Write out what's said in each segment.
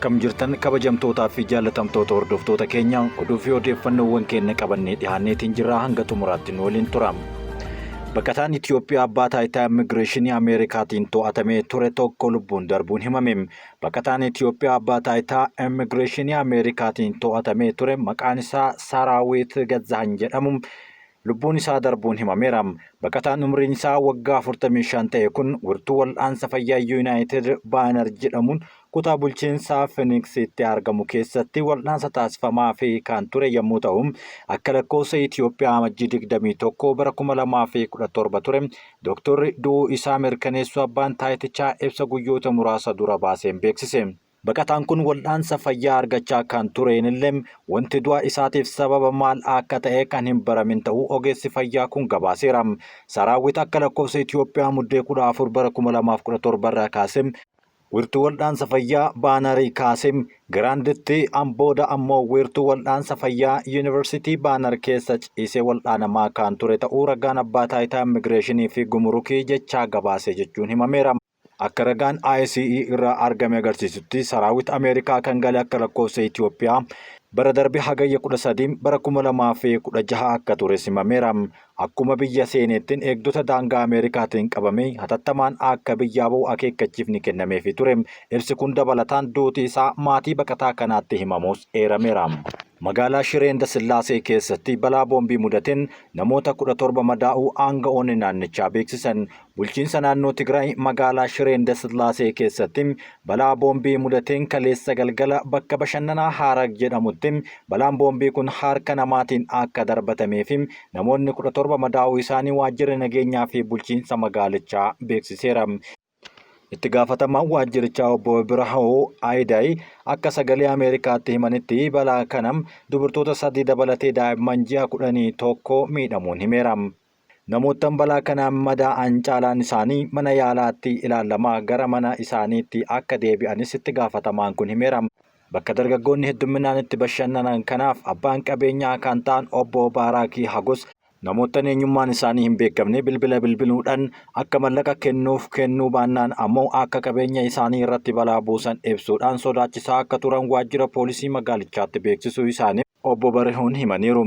Akkam jirtan kabajamtootaa fi jaallatamtoota hordoftoota keenya oduu fi odeeffannoowwan keenya qabannee dhiyaanneetiin jirra hanga xumuraatti nu waliin turam. Baqataan Itoophiyaa abbaa taayitaa immigireeshinii Ameerikaatiin to'atamee ture tokko lubbuun darbuun himame. Baqataan Itoophiyaa abbaa taayitaa immigireeshinii Ameerikaatiin to'atamee ture maqaan isaa Saraawit Gazahan jedhamu lubbuun isaa darbuun himameera. Baqataan umriin isaa waggaa 45 ta'e kun wirtuu wal'aansa fayyaa Yuunaayitid Baanar jedhamuun kutaa bulchiinsaa Phoenixtti argamu keessatti wal'aansa taasifamaa fi kan ture yommuu ta'u akka lakkoofsa Itoophiyaa amajjii 21 bara 2017 ture. Dooktorri du'uu isaa mirkaneessuu abbaan taayitichaa ibsa guyyoota muraasa dura baaseen beeksise. Baqataan kun wal'aansa fayyaa argachaa kan tureenillee wanti du'a isaatiif sababa maal akka ta'e kan hin baramin ta'uu ogeessi fayyaa kun gabaaseera. Saraawit akka lakkoofsa Itoophiyaa muddee 14 bara 2017 irraa kaasee wirtuu wal'aansa fayyaa Baanarii kaasee Giraanditti booda ammoo wirtuu wal'aansa fayyaa Yuunivarsiitii Baanar keessa ciisee wal'aanamaa kan ture ta'uu ragaan abbaa taayitaa immigireeshinii fi gumrukii jechaa gabaase jechuun himameera. Akka ragaan ICE irraa argame agarsiisutti Saraawit Ameerikaa kan gale akka lakkoofsa Itoophiyaa bara darbe hagayya 13 bara 2016 akka ture himameera. Akkuma biyya seeneettiin eegdota daangaa Ameerikaatiin qabamee hatattamaan akka biyyaa ba'u akeekkachiifni kennameefii ture. Ibsi kun dabalataan duuti isaa maatii baqataa kanaatti himamuus eerameera. Magaalaa Shiree Indasillaasee keessatti balaa boombii mudateen namoota 17 madaa'uu aanga'oonni naannichaa beeksisan. Bulchiinsa naannoo Tigraay magaalaa Shiree Indasillaasee keessatti balaa boombii mudateen kaleessa galgala bakka bashannanaa Haarag jedhamutti balaan boombii kun harka namaatiin akka darbatamee fi namoonni 17 madaa'uu isaanii waajjirri nageenyaa fi bulchiinsa magaalichaa beeksiseera. Itti gaafatamaan waajjirichaa obbo Birahoo Ayidaay akka sagalee Ameerikaatti himanitti balaa kanam dubartoota 3 dabalatee daa'imman ji'a 11 miidhamuun himeera. Namoottan balaa kanaan madaa'an caalaan isaanii mana yaalaatti ilaalamaa gara mana isaaniitti akka deebi'anis itti gaafatamaan kun himeera. Bakka dargaggoonni hedduminaan itti bashannanan kanaaf abbaan qabeenyaa kan ta'an obbo Baaraakii Hagos namoottan eenyummaan isaanii hin beekamne bilbiluudhaan akka mallaqa kennuu baannaan ammoo akka qabeenya isaanii irratti balaa buusan ibsuudhaan sodaachisaa akka turan waajjira poolisii magaalichaatti beeksisuu isaanii obbo Barihuun himaniiru.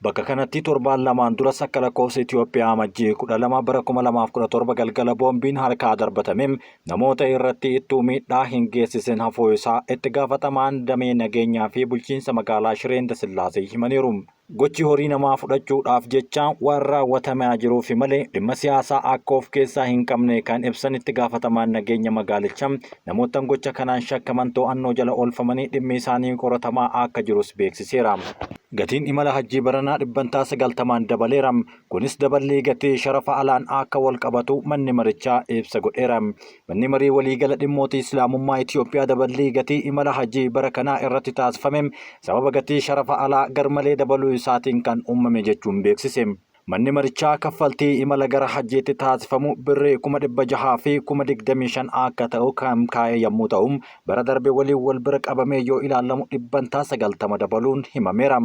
Bakka kanatti torbaan lamaan duras akka lakkoofsa Itoophiyaa amajjii 12 bara 2017 galgala boombiin harkaa darbatame namoota irratti ittuu miidhaa hin geessisen hafuu isaa itti gaafatamaan damee nageenyaa fi bulchiinsa magaalaa Shiree Indasillaasee himaniiru. Gochi horii namaa fudhachuudhaaf jecha waan raawwatamaa jiruufi malee dhimma siyaasaa akka of keessaa hin qabne kan ibsan itti gaafatamaan nageenya magaalichaa namoottan gocha kanaan shakkaman to'annoo jala oolfamanii dhimmi isaanii qoratamaa akka jirus beeksiseera. Gatiin imala hajjii baranaa 90% dabaleera. Kunis daballii gatii sharafa alaan akka wal qabatu manni marichaa ibsa godheera. Manni marii waliigala dhimmoota Islaamummaa Itoophiyaa daballii gatii imala hajjii bara kanaa irratti taasifame sababa gatii sharafa alaa garmalee dabaluu isaatiin kan uumame jechuun beeksise. Manni marichaa kaffaltii imala gara hajjiitti taasifamu birrii 600 fi 25,000 akka ta'u kan kaa'e yommuu ta'u bara darbe waliin wal bira qabamee yoo ilaalamu 90% dabaluun himameera.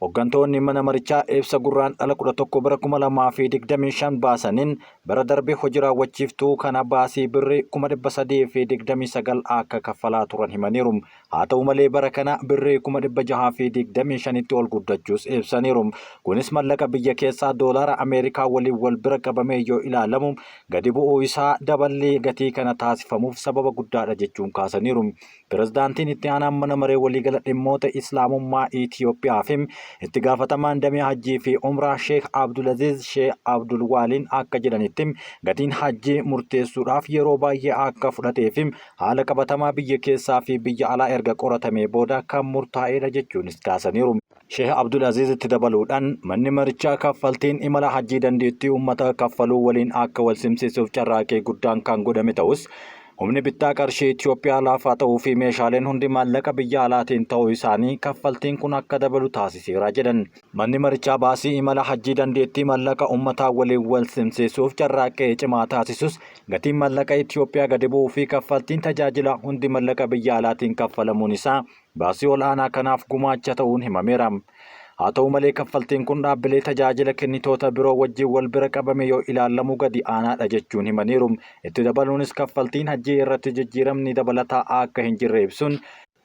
Hooggantoonni mana marichaa ibsa gurraandhala 11 bara 2025 baasaniin bara darbe hojii raawwachiiftuu kana baasii birrii 329 akka kaffalaa turan himaniiru. Haa ta'u malee bara kana birrii 625tti ol guddachuus ibsaniiru. Kunis mallaqa biyya keessaa doolaara Ameerikaa waliin wal bira qabamee yoo ilaalamu gadi bu'uu isaa daballii gatii kana taasifamuuf sababa guddaadha jechuun kaasaniiru. Pirezidaantiin itti aanaan mana maree waliigala dhimmoota Islaamummaa Itoophiyaa fi itti gaafatamaan damee hajjii fi umraa Sheekh Abdulaziz Sheekh Abdulwaaliin akka jedhanitti gatiin hajjii murteessuudhaaf yeroo baay'ee akka fudhatee fi haala qabatamaa biyya keessaa fi biyya alaa erga qoratamee booda kan murtaa'edha jechuunis kaasaniiru. Sheekh Abdulaziz itti dabaluudhaan manni marichaa kaffaltiin imala hajjii dandeettii uummata kaffaluu waliin akka wal simsiisuuf carraaqee guddaan kan godhame ta'us humni bittaa qarshii Itoophiyaa laafaa ta'uu fi meeshaaleen hundi maallaqa biyya alaatiin ta'uu isaanii kaffaltiin kun akka dabalu taasiseera jedhan. Manni marichaa baasii imala hajjii dandeettii maallaqa uummataa waliin wal simsiisuuf carraaqqee cimaa taasisus gatiin maallaqa Itoophiyaa gadi bu'uu fi kaffaltiin tajaajila hundi maallaqa biyya alaatiin kaffalamuun isaa baasii ol'aanaa kanaaf gumaacha ta'uun himameera. Haa ta'u malee kaffaltiin kun dhaabbilee tajaajila kennitoota biroo wajjin wal bira qabame yoo ilaalamu gadi aanaadha jechuun himaniiru. Itti dabaluunis kaffaltiin hajjii irratti jijjiiramni dabalataa akka hin jirre ibsuun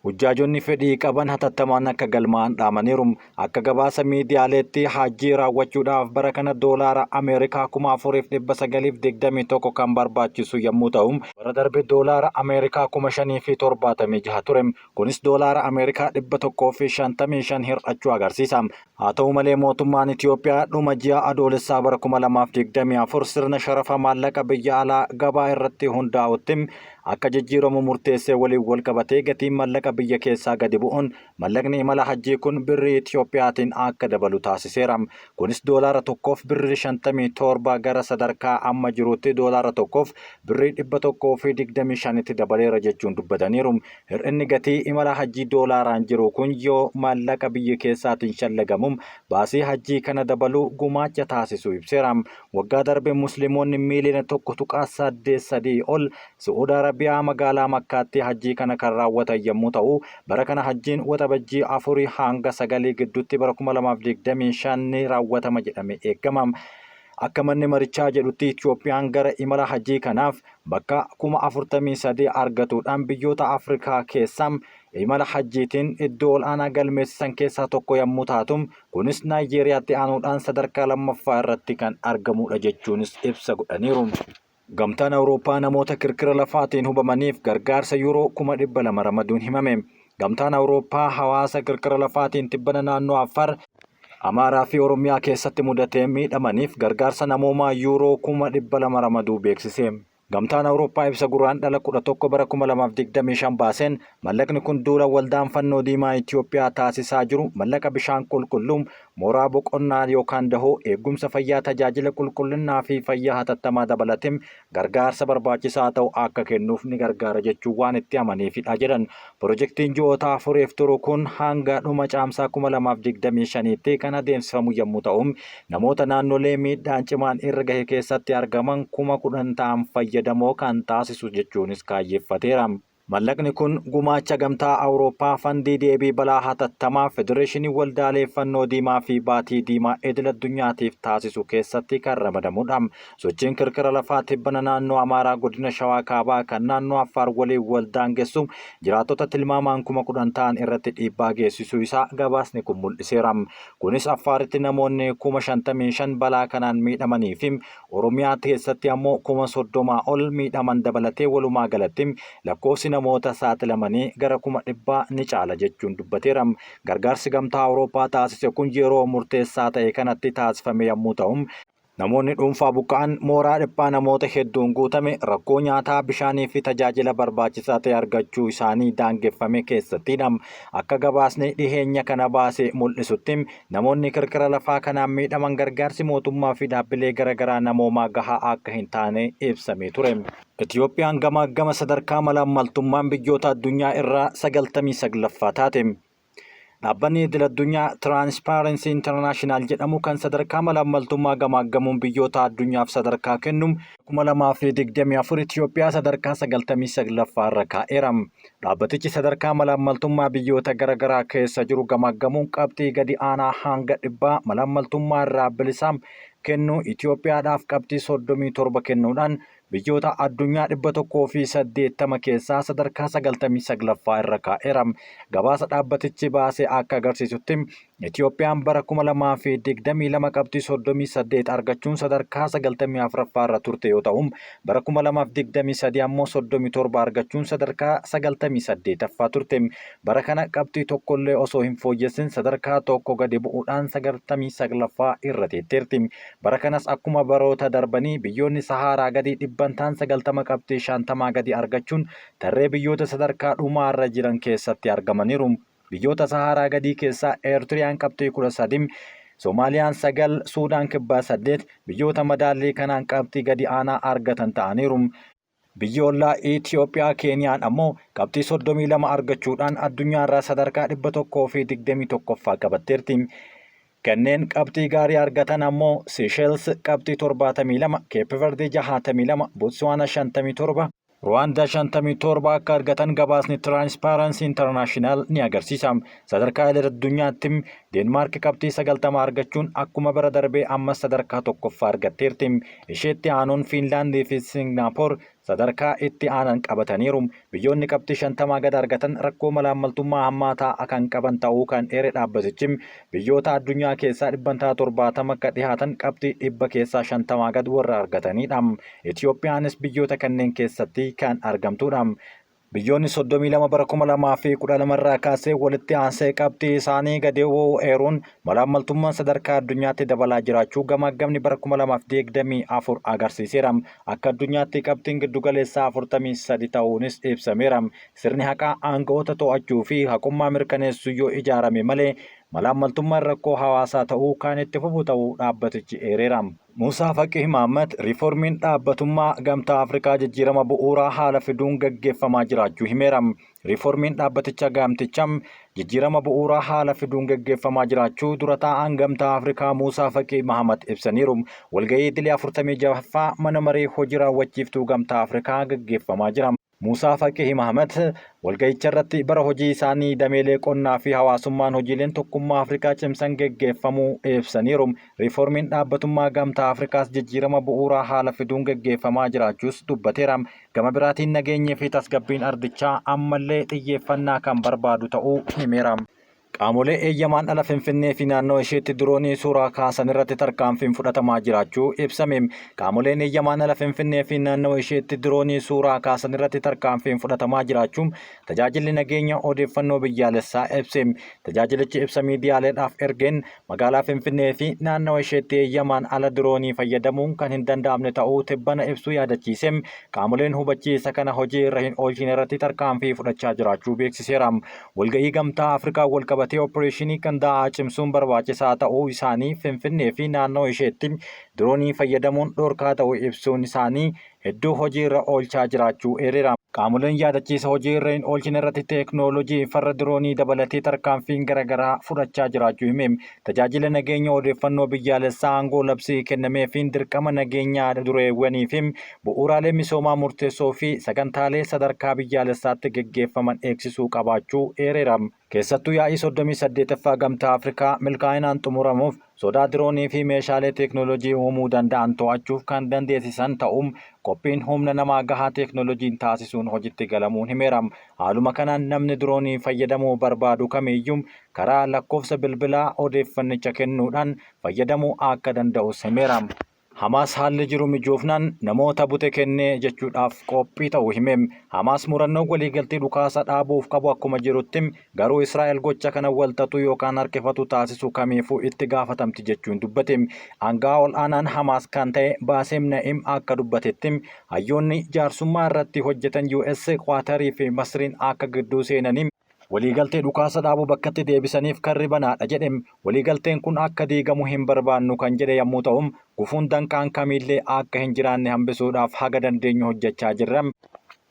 Hujjaajonni fedhii qaban hatattamaan akka galmaa'an dhaamaniiru. Akka gabaasa miidiyaaleetti hajjii raawwachuudhaaf bara kana doolaara Ameerikaa 4,921 kan barbaachisu yommuu ta'u, bara darbe doolaara Ameerikaa 5,076 ture. Kunis doolaara Ameerikaa 155 hir'achuu agarsiisa. Haa ta'u malee mootummaan Itiyoophiyaa dhuma ji'a adoolessaa bara 2024 sirna sharafa maallaqa biyya alaa gabaa irratti hundaa'utti akka jijjiiramu murteessee waliin wal qabatee gatiin maallaqa biyya keessaa gadi bu'uun maallaqni imala hajjii kun birrii Itiyoophiyaatiin akka dabalu taasiseera. Kunis doolaara tokkoof birrii 57 gara sadarkaa amma jirutti doolaara tokkoof birrii 125tti dabaleera jechuun dubbataniiru. Hir'inni gatii imala hajjii doolaaraan jiru kun yoo maallaqa biyya keessaatiin shallagamu baasii hajjii kana dabaluu gumaacha taasisu ibseera. Waggaa darbe musliimoonni miiliyoona 1.83 ol Su'uud Arabiyaa magaalaa Makkaatti hajjii kana kan raawwatan yommuu ta'u, bara kana hajjiin waxabajjii 4 hanga 9 gidduutti bara 2025 raawwatama jedhamee eegama. Akka manni marichaa jedhutti Itiyoophiyaan gara imala hajjii kanaaf bakka 43 argatuudhaan biyyoota Afrikaa keessaa imala hajjiitiin iddoo ol'aanaa galmeessisan keessaa tokko yommuu taatu, kunis Naayijeeriyaatti aanuudhaan sadarkaa lammaffaa irratti kan argamudha jechuunis ibsa godhaniiru. Gamtaan Awurooppaa namoota kirkira lafaatiin hubamaniif gargaarsa yuuroo 200,000 ramaduun himame. Gamtaan Awurooppaa hawaasa kirkira lafaatiin tibbana naannoo Affaar, Amaaraa fi Oromiyaa keessatti mudatee miidhamaniif gargaarsa namoomaa yuuroo 200,000 ramaduu beeksise. Gamtaan Awurooppaa ibsa guraandhala 11 bara 2025 baaseen maallaqni kun duula waldaan fannoo diimaa Itiyoophiyaa taasisaa jiru maallaqa bishaan qulqulluu, mooraa boqonnaa yookaan dahoo, eegumsa fayyaa, tajaajila qulqullinnaa fi fayyaa hatattamaa dabalatee gargaarsa barbaachisaa ta'u akka kennuuf ni gargaara jechuun waan itti amaniifidha jedhan. Pirojektiin ji'oota 4 turu kun hanga dhuma caamsaa 2025tti kan adeemsifamu yommuu ta'u, namoota naannolee miidhaan cimaan irra gahe keessatti argaman 10,000 ta'an fayyadamoo kan taasisu jechuunis kaayyeeffateera. Maallaqni kun gumaacha gamtaa Awurooppaa fandii deebii balaa hatattamaa Federeeshinii Waldaalee Fannoo Diimaa fi Baatii Diimaa idil addunyaatiif taasisu keessatti kan ramadamudha. Sochiin kirkira lafaa tibbana naannoo Amaaraa godina Shawaa Kaabaa kan naannoo Affaar waliin waldaangessu jiraattota tilmaamaan 10,000 ta'an irratti dhiibbaa geessisuu isaa gabaasni kun mul'iseera. Kunis Affaaritti namoonni 55,000 balaa kanaan miidhamanii fi Oromiyaa keessatti ammoo 30,000 ol miidhaman dabalatee walumaa galatti lakkoofsi namoota saaxilamanii gara 100,000 ni caala jechuun dubbateera. Gargaarsi gamtaa Awurooppaa taasise kun yeroo murteessaa ta'e kanatti taasifame yommuu ta'u, namoonni dhuunfaa buqqa'an mooraa dhiphaa namoota hedduun guutame rakkoo nyaataa, bishaanii fi tajaajila barbaachisaa ta'e argachuu isaanii daangeffame keessattidha. Akka gabaasni dhiheenya kana baase mul'isutti namoonni kirkira lafaa kanaan miidhaman gargaarsi mootummaa fi dhaabbilee garaagaraa namoomaa gahaa akka hin taane ibsamee ture. Itiyoophiyaan gama sadarkaa malaammaltummaan biyyoota addunyaa irraa 99ffaa taate. Dhaabbanni idil addunyaa Tiraanspaarensii Intarnaashinaal jedhamu kan sadarkaa malaammaltummaa gamaaggamuun biyyoota addunyaaf sadarkaa kennu 2024 Itiyoophiyaa sadarkaa 99ffaa irra kaa'eera. Dhaabbatichi sadarkaa malaammaltummaa biyyoota garaagaraa keessa jiru gamaaggamuun qabxii gadi aanaa hanga 100 malaammaltummaa irraa bilisaa kennu Itiyoophiyaadhaaf qabxii 37 kennuudhaan biyyoota addunyaa 180 keessaa sadarkaa 99ffaa irra kaa'eera. Gabaasa dhaabbatichi baase akka agarsiisutti Itiyoophiyaan bara 2022 qabxii 38 argachuun sadarkaa 94ffaa irra turte yoo ta'u, bara 2023 ammoo 37 argachuun sadarkaa 98ffaa turte. Bara kana qabxii tokkollee osoo hin fooyyessin sadarkaa tokko gadi bu'uudhaan 99ffaa irra teetteerti. Bara kanas akkuma baroota darbanii biyyoonni Saharaa gadi dhibbantaan 90 qabxii 50 gadi argachuun tarree biyyoota sadarkaa dhumaa irra jiran keessatti argamaniiru. Biyyoota Saharaa gadii keessaa Eertiriyaan qabxii 13, Soomaaliyaan 9, Suudaan kibbaa 8 biyyoota madaallii kanaan qabxii gadi aanaa argatan ta'aniiru. Biyya ollaa Itiyoophiyaa Keeniyaan ammoo qabxii 32 argachuudhaan addunyaa irraa sadarkaa 121ffaa qabatteerti. Kanneen qabxii gaarii argatan ammoo Seeshels qabxii 72, Keep Verde 62, Botswaana 57, Ruwaandaa 57 akka argatan gabaasni Tiraanspaarensii Intarnaashinaal ni agarsiisa. Sadarkaa idil addunyaatti Deenmaark qabxii 90 argachuun akkuma bara darbee ammas sadarkaa 1ffaa argatteerti. Isheetti aanuun Fiinlaandii fi Singaapoor sadarkaa itti aanan qabataniiru. Biyyoonni qabxii 50 gad argatan rakkoo malaammaltummaa hammaataa kan qaban ta'uu kan eere dhaabbatichi biyyoota addunyaa keessaa 70 akka dhihaatan qabxii 100 keessaa 50 gad warra argatanidha. Itiyoophiyaanis biyyoota kanneen keessatti kan argamtudha. Biyyoonni 32 bara 2012 irraa kaasee walitti aansee qabxii isaanii gadi eeruun malaammaltummaan sadarkaa addunyaatti dabalaa jiraachuu gamaggamni bara 2024 agarsiiseera. Akka addunyaatti qabxiin giddugaleessaa 43 ta'uunis ibsameera. Sirni haqaa aangawoota to'achuu fi haqummaa mirkaneessu yoo ijaarame malee malaammaltummaan rakkoo hawaasaa ta'uu kan itti fufu ta'uu dhaabbatichi eereera. Muusaa Faqii Mahammad riiformiin dhaabbatummaa gamtaa Afrikaa jijjiirama bu'uuraa haala fiduun gaggeeffamaa jiraachuu himeera. Riiformiin dhaabbatichaa gamtichaa jijjiirama bu'uuraa haala fiduun gaggeeffamaa jiraachuu dura taa'aan gamtaa Afrikaa Muusaa Faqii Mahammad ibsaniiru. Walgahii idilee 46ffaa mana maree hojii raawwachiiftuu gamtaa Afrikaa gaggeeffamaa jira. Muusaa Faqii Mahammad walgahicha irratti bara hojii isaanii dameelee qonnaa fi hawaasummaan hojiileen tokkummaa Afrikaa cimsan gaggeeffamuu ibsaniiru. Riiformiin dhaabbatummaa gamtaa Afrikaas jijjiirama bu'uuraa haala fiduun gaggeeffamaa jiraachuus dubbateera. Gama biraatiin nageenyaa fi tasgabbiin ardichaa ammallee xiyyeeffannaa kan barbaadu ta'uu himeera. Qaamolee eeyyamaan ala Finfinnee fi naannoo isheetti diroonii suuraa kaasan irratti tarkaanfiin fudhatamaa jiraachuu ibsame. Qaamoleen eeyyamaan ala Finfinnee fi naannoo isheetti diroonii suuraa kaasan irratti tarkaanfiin fudhatamaa jiraachuu tajaajilli nageenya odeeffannoo biyyaalessaa ibse. Tajaajilichi ibsa miidiyaaleedhaaf ergeen magaalaa Finfinnee fi naannoo isheetti eeyyamaan ala diroonii fayyadamuun kan hin danda'amne ta'uu tibbana ibsuu yaadachiise. Qaamoleen hubachiisa kana hojii irra hin oolchine irratti tarkaanfii fudhachaa jiraachuu beeksiseera. Walgahii gamtaa Afrikaa walqabatee opereeshinii qindaa'aa cimsuun barbaachisaa ta'uu isaanii Finfinnee fi naannoo isheetti diroonii fayyadamuun dhorkaa ta'uu ibsuun isaanii hedduu hojii irra oolchaa jiraachuu eereera. Qaamoleen yaadachiisa hojii irra hin oolchine irratti teeknooloojii farra diroonii dabalatee tarkaanfiin garaagaraa fudhachaa jiraachuu hime. Tajaajila nageenya odeeffannoo biyyaalessaa aangoo labsii kennameefiin dirqama nageenyaa dureewwanii fi bu'uuraalee misoomaa murteessoo fi sagantaalee sadarkaa biyyaalessaatti gaggeeffaman eegsisuu qabaachuu eereera. Keessattuu yaa'ii 38ffaa gamtaa Afrikaa milkaa'inaan xumuramuuf sodaa diroonii fi meeshaalee teeknooloojii uumuu danda'an to'achuuf kan dandeessisan ta'uun qophiin humna namaa gahaa teeknooloojiin taasisuun hojiitti galamuun himeera. Haaluma kanaan namni diroonii fayyadamuu barbaadu kamiyyuu karaa lakkoofsa bilbilaa odeeffannicha kennuudhaan fayyadamuu akka danda'us himeera. Hamaas haalli jiru mijoofnaan namoota bute kennee jechuudhaaf qophii ta'uu hime. Hamaas murannoo waliigaltee dhukaasa dhaabuuf qabu akkuma jirutti garuu Israa'el gocha kana walxaxuu yookaan harkifatu taasisu kamiifuu itti gaafatamti jechuun dubbate. Aangaa ol aanaan Hamaas kan ta'e Baaseem Na'im akka dubbatetti hayyoonni jaarsummaa irratti hojjetan US, Qaatarii fi Masriin akka gidduu seenanii waliigaltee dhukaasa dhaabuu bakkatti deebisaniif karri banaadha jedhe. Waliigalteen kun akka diigamu hin barbaannu kan jedhe yommuu ta'u gufuun danqaan kamiillee akka hin jiraanne hambisuudhaaf haga dandeenyu hojjechaa jirra.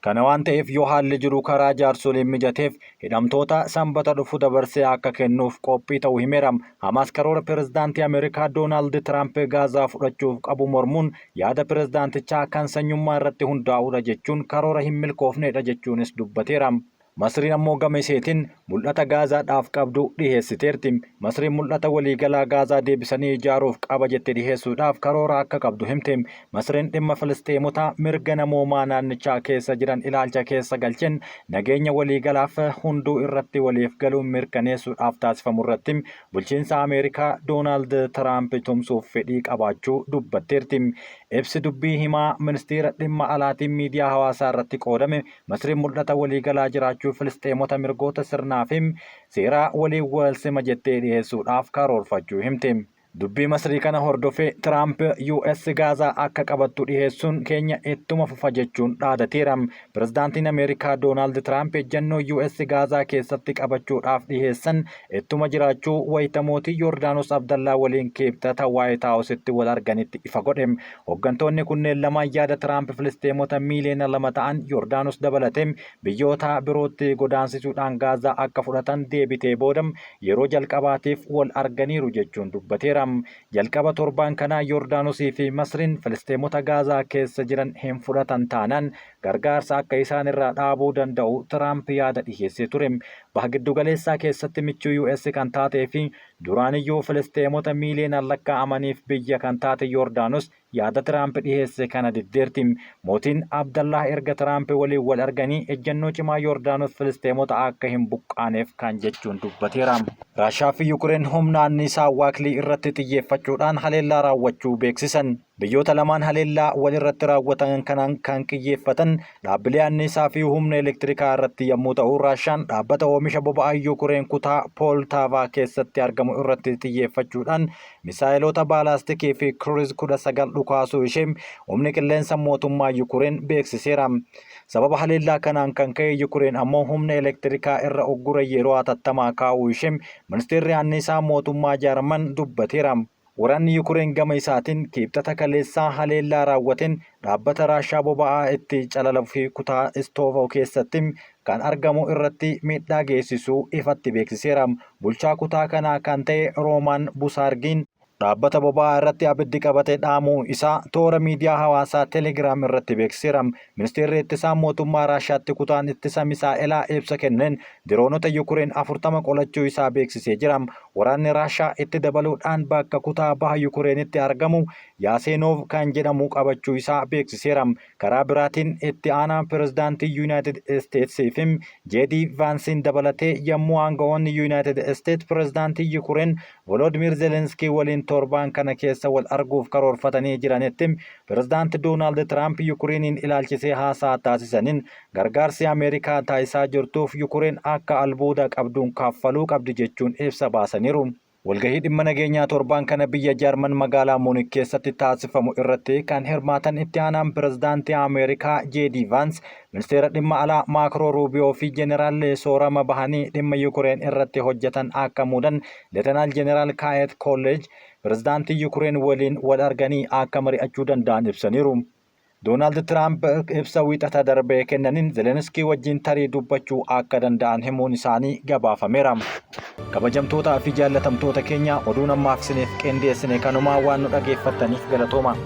Kana waan ta'eef yoo haalli jiru karaa jaarsoliin mijateef hidhamtoota sanbata dhufu dabarsee akka kennuuf qophii ta'uu himeera. Hamaas karoora pirezidaantii Ameerikaa Doonaald Tiraamp Gaazaa fudhachuuf qabu mormuun yaada pirezidaantichaa kan sanyummaa irratti hundaa'udha jechuun karoora hin milkoofnedha jechuunis dubbateera. Masriin ammoo gama isheetiin mul'ata Gaazaadhaaf qabdu dhiheessiteerti. Masriin mul'ata waliigalaa Gaazaa deebisanii ijaaruuf qaba jettee dhiheessuudhaaf karoora akka qabdu himte. Masriin dhimma Filisxeemota mirga namoomaa naannichaa keessa jiran ilaalcha keessa galcheen nageenya waliigalaaf hunduu irratti waliif galuun mirkaneessuudhaaf taasifamu irratti bulchiinsa Ameerikaa Doonaald Tiraamp tumsuuf fedhii qabaachuu dubbatteerti. Ibsi dubbii himaa ministeera dhimma alaatiin miidiyaa hawaasaa irratti qoodame Masriin mul'ata waliigalaa jiraachuu Filisxeemota mirgoota sirnaa fi seeraa waliin wal sima jettee dhiyeessuudhaaf karoorfachuu himte. Dubbii Masrii kana hordofee Tiraamp US Gaazaa akka qabattu dhiheessuun keenya ittuma fufa jechuun dhaadateera. Pirezidaantiin Ameerikaa Doonaald Tiraamp ejjennoo US Gaazaa keessatti qabachuudhaaf dhiheessan ittuma jiraachuu wayita mootii Yordaanos Abdallaa waliin kibxata Waayit Haawusitti wal arganitti ifa godhe. Hooggantoonni kunneen lamaan yaada Tiraamp Filisxeemota miiliyoona 2 ta'an Yordaanos dabalatee biyyoota birootti godaansisuudhaan Gaazaa akka fudhatan deebitee booda yeroo jalqabaatiif wal arganiiru jechuun dubbateera. Jalqaba torbaan kanaa Yordaanosii fi Masriin Filisxeemota Gaazaa keessa jiran hin fudhatan taanaan gargaarsa akka isaan irraa dhaabuu danda'u Tiraamp yaada dhiheessee ture. Baha giddugaleessaa keessatti michuu US kan taatee fi Duraaniyyuu Filisxeemota miiliyoonaan lakkaa'amaniif biyya kan taate Yordaanos yaada Tiraamp dhiyeesse kana diddeerti. Mootiin Abdallah erga Tiraamp waliin wal arganii ejjennoo cimaa Yordaanos Filisxeemota akka hin buqqaaneef kan jechuun dubbateera. Raashaa fi Yukureen humna anniisaa waaklii irratti xiyyeeffachuudhaan haleellaa raawwachuu beeksisan. Biyyoota lamaan haleellaa wal irratti raawwatan kanaan kan xiyyeeffatan dhaabbilee anniisaa fi humna elektirikaa irratti yommuu ta'u, Raashaan dhaabbata oomisha boba'aa Yukureen kutaa Pooltaavaa keessatti argamu irratti xiyyeeffachuudhaan misaa'eloota baalaastikii fi Kruuz 19 dhukaasuu ishee humni qilleensa mootummaa Yukureen beeksiseera. Sababa haleellaa kanaan kan ka'e Yukureen ammoo humna elektirikaa irra uggura yeroo hatattamaa kaa'uu ishee ministeerri anniisaa mootummaa Jaarman dubbateera. Waraanni Yukureen gama isaatiin kibxata kaleessaa haleellaa raawwateen dhaabbata Raashaa boba'aa itti calaluu fi kutaa Istoovoo keessatti kan argamu irratti miidhaa geessisuu ifatti beeksiseera. Bulchaa kutaa kanaa kan ta'e Roomaan Busaargiin dhaabbata boba'aa irratti abiddi qabatee dhaamuu isaa toora miidiyaa hawaasaa Telegiraam irratti beeksiseera. Ministeerri ittisaa mootummaa Raashaatti kutaan ittisa misaa'elaa ibsa kenneen diroonota Yukureen 40 qolachuu isaa beeksisee jira. Waraanni Raashaa itti dabaluudhaan bakka kutaa baha Yukureenitti argamu Yaaseenoof kan jedhamu qabachuu isaa beeksiseera. Karaa biraatiin itti aanaa pirezidaantii Yuunaayitid Isteetsii fi Jeedii Vaansiin dabalatee yommuu aangawoonni Yuunaayitid Isteets pirezidaantii Yukureen Volodimir Zelenskii waliin torbaan kana keessa wal arguuf karoorfatanii jiranitti pirezidaanti Doonaald Tiraamp Yukureeniin ilaalchisee haasaa taasisaniin gargaarsi Ameerikaa taasisaa jirtuuf Yukureen akka albuuda qabduun kaffaluu qabdi jechuun ibsa baasaniiru. Walgahii dhimma nageenyaa torbaan kana biyya Jaarman magaalaa Muunik keessatti taasifamu irratti kan hirmaatan itti aanaan pirezidaantii Ameerikaa Jeedii Vaans, ministeera dhimma alaa Maakro Ruubiyoo fi jeneraal soorama bahanii dhimma Yukureen irratti hojjetan akka muudan Leetanaal jeneraal Kaayet Kolleej pirezidaantii Yukureen waliin wal arganii akka mari'achuu danda'an ibsaniiru. Doonaald Tiraamp ibsa wiixata darbee kennaniin Zelenskii wajjin tarii dubbachuu akka danda'an himuun isaanii gabaafameera. Kabajamtootaa fi jaallatamtoota keenya oduun ammaaf isiniif qindeessine kanumaa waan nu dhageeffattaniif galatooma.